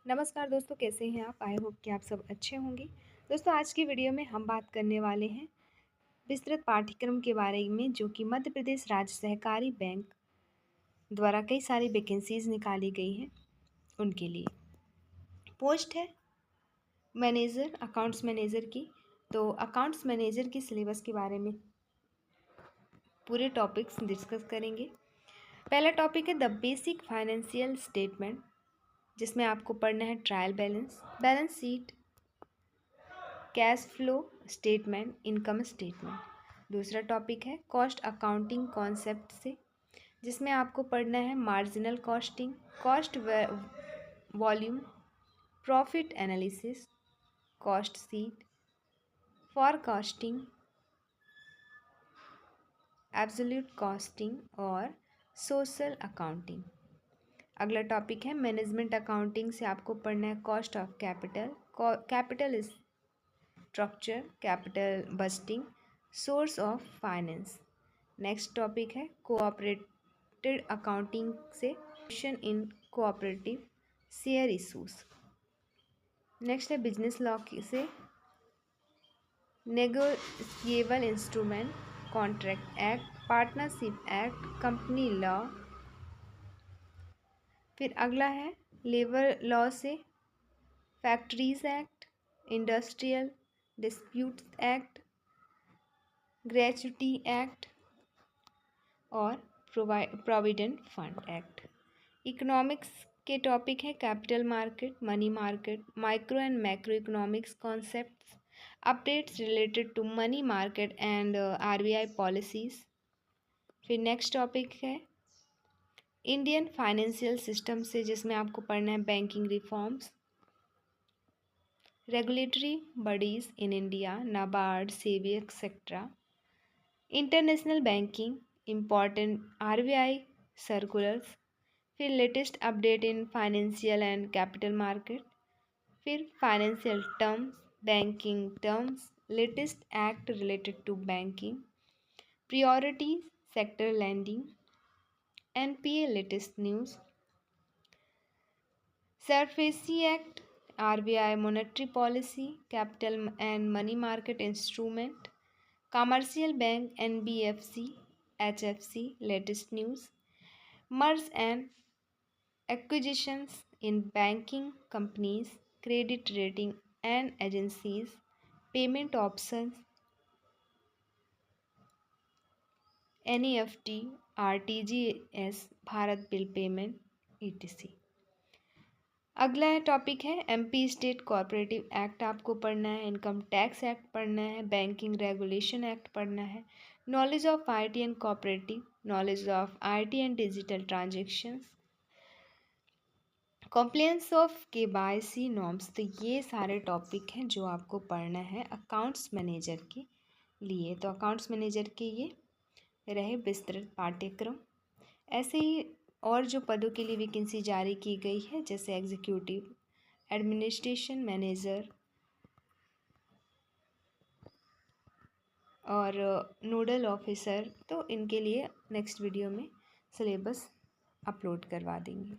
नमस्कार दोस्तों, कैसे हैं आप? आई होप कि आप सब अच्छे होंगे। दोस्तों, आज की वीडियो में हम बात करने वाले हैं विस्तृत पाठ्यक्रम के बारे में, जो कि मध्य प्रदेश राज्य सहकारी बैंक द्वारा कई सारी वैकेंसीज निकाली गई हैं उनके लिए। पोस्ट है मैनेजर, अकाउंट्स मैनेजर की। तो अकाउंट्स मैनेजर की सिलेबस के बारे में पूरे टॉपिक्स डिस्कस करेंगे। पहला टॉपिक है द बेसिक फाइनेंशियल स्टेटमेंट, जिसमें आपको पढ़ना है trial balance, balance sheet, cash flow statement, income statement. दूसरा टॉपिक है कॉस्ट अकाउंटिंग कॉन्सेप्ट से, जिसमें आपको पढ़ना है marginal costing, cost volume, profit analysis, cost sheet, forecasting, absolute costing और सोशल अकाउंटिंग। अगला टॉपिक है मैनेजमेंट अकाउंटिंग से आपको पढ़ना है cost of capital, capital structure, capital budgeting, source of finance. Next topic है कोऑपरेटिव अकाउंटिंग से इन कोऑपरेटिव शेयर इशूज। नेक्स्ट है बिजनेस लॉ से negotiable instrument, contract act, partnership act, company law. फिर अगला है लेबर लॉ से factories act, industrial disputes act, gratuity act और provident fund act. Economics के टॉपिक है capital market, money market, micro and macro economics concepts, updates related to money market and RBI policies. फिर next topic है Indian financial system से, जिसमें आपको पढ़ना है banking reforms, regulatory bodies in India, NABARD, SEBI etcetera, international banking, important RBI circulars. फिर latest update in financial and capital market. फिर financial terms, banking terms, latest act related to banking, priority sector lending, NPA latest news, SARFAESI act, RBI monetary policy, capital and money market instrument, commercial bank, NBFC, HFC latest news, merge and acquisitions in banking companies, credit rating and agencies, payment options, NEFT, RTGS, Bharat bill payment, etc। अगला topic है MP state cooperative act आपको पढ़ना है, income tax act पढ़ना है, banking regulation act पढ़ना है, knowledge of IT and cooperative, knowledge of IT and digital transactions, compliance of KYC norms. तो ये सारे टॉपिक हैं जो आपको पढ़ना है अकाउंट्स मैनेजर के लिए। तो अकाउंट्स मैनेजर के ये रहे विस्तृत पाठ्यक्रम। ऐसे ही और जो पदों के लिए वैकेंसी जारी की गई है, जैसे एग्जीक्यूटिव, एडमिनिस्ट्रेशन मैनेजर और नोडल ऑफिसर, तो इनके लिए नेक्स्ट वीडियो में सिलेबस अपलोड करवा देंगे।